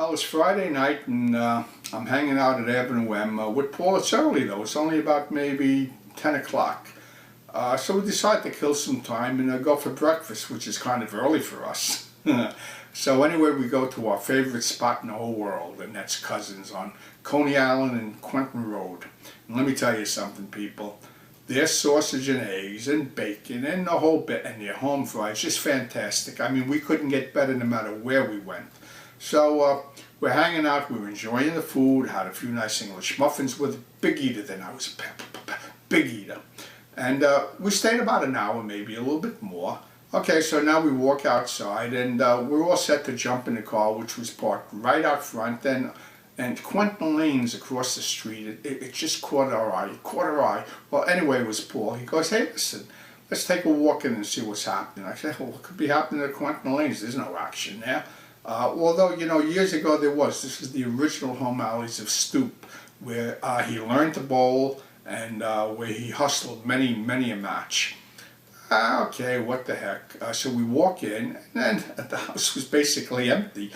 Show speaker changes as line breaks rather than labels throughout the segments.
Well, it's Friday night and I'm hanging out at Avenue M with Paul. It's early though, it's only about maybe 10 o'clock. So we decided to kill some time and go for breakfast, which is kind of early for us. So anyway, we go to our favorite spot in the whole world, and that's Cousins on Coney Island and Quentin Road. And let me tell you something, people. Their sausage and eggs and bacon and the whole bit, and their home fries, just fantastic. I mean, we couldn't get better no matter where we went. So we're hanging out, we were enjoying the food, had a few nice English muffins with a big eater. Then I was a big eater. And we stayed about an hour, maybe a little bit more. Okay, so now we walk outside and we're all set to jump in the car, which was parked right out front. And Quentin Lane's across the street, it just caught our eye. Well, anyway, it was Paul. He goes, hey, listen, let's take a walk in and see what's happening. I said, well, what could be happening at Quentin Lane's? There's no action there. Although, you know, years ago there was. This is the original home alleys of Stoop, where he learned to bowl and where he hustled many a match. Okay, what the heck. So we walk in, and the house was basically empty.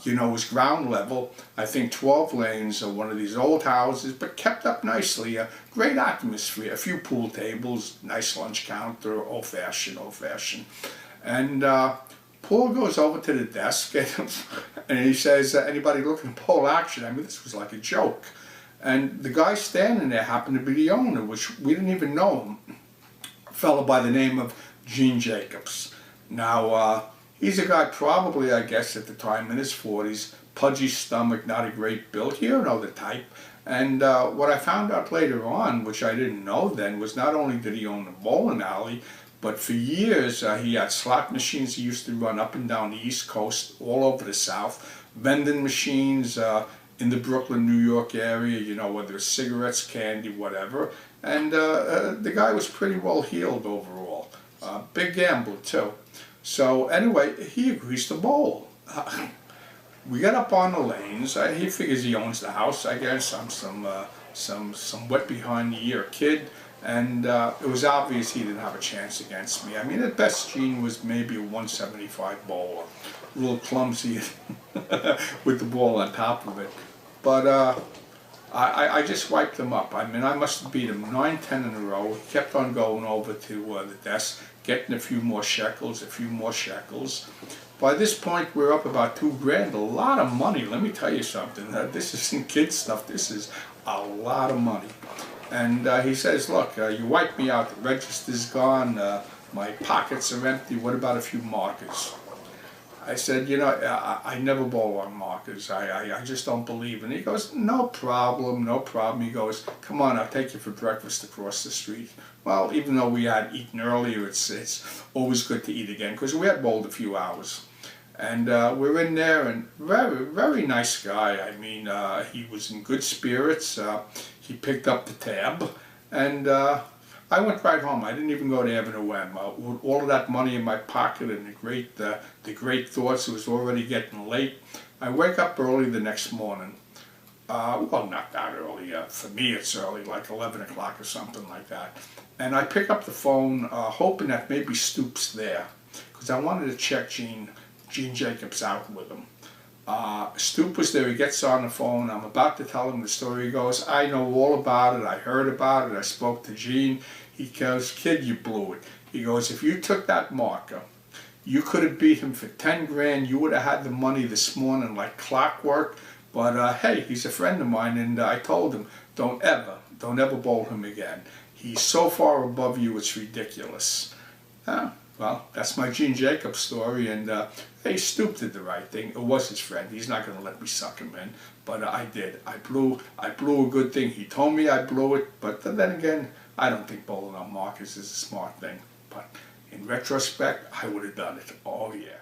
You know, it was ground level, I think 12 lanes, one of these old houses, but kept up nicely. Great atmosphere, a few pool tables, nice lunch counter, old-fashioned. And Paul goes over to the desk and he says, anybody looking to bowl action? I mean, this was like a joke. And the guy standing there happened to be the owner, which we didn't even know him. A fellow by the name of Gene Jacobs. Now, he's a guy probably, I guess, at the time in his 40s, pudgy stomach, not a great build. You don't know the type. And what I found out later on, which I didn't know then, was not only did he own a bowling alley, but for years he had slot machines he used to run up and down the East Coast, all over the South, vending machines in the Brooklyn, New York area, you know, whether it's cigarettes, candy, whatever. And the guy was pretty well heeled overall. Big gambler too. So anyway, he agrees to bowl. We get up on the lanes. He figures he owns the house, I guess. I'm some wet behind the ear kid. And it was obvious he didn't have a chance against me. I mean, at best, Gene was maybe a 175 bowler. A little clumsy with the ball on top of it. But I just wiped him up. I mean, I must have beat him 9-10 in a row. He kept on going over to the desk, getting a few more shekels. By this point, we're up about $2 grand, a lot of money. Let me tell you something. This isn't kid stuff. This is a lot of money. And he says, look, you wiped me out, the register's gone, my pockets are empty, what about a few markers? I said, you know, I never bowl on markers, I just don't believe. And he goes, no problem. He goes, come on, I'll take you for breakfast across the street. Well, even though we had eaten earlier, it's always good to eat again, because we had bowled a few hours. And we're in there, and very nice guy. I mean, he was in good spirits. He picked up the tab, and I went right home. I didn't even go to Avenue M. With all of that money in my pocket and the great thoughts, it was already getting late. I wake up early the next morning. Well, not that early. For me, it's early, like 11 o'clock or something like that. And I pick up the phone, hoping that maybe Stoop's there, because I wanted to check Gene Jacobs out with him. Stoop was there. He gets on the phone. I'm about to tell him the story. He goes, I know all about it. I heard about it. I spoke to Gene. He goes, kid, you blew it. He goes, if you took that marker, you could have beat him for 10 grand. You would have had the money this morning like clockwork. But hey, he's a friend of mine, and I told him, don't ever bowl him again. He's so far above you, it's ridiculous. Well, that's my Gene Jacobs story, and hey, Stoop did the right thing. It was his friend. He's not going to let me suck him in, but I did. I blew a good thing. He told me I blew it, but then again, I don't think bowling on markers is a smart thing. But in retrospect, I would have done it. Oh yeah.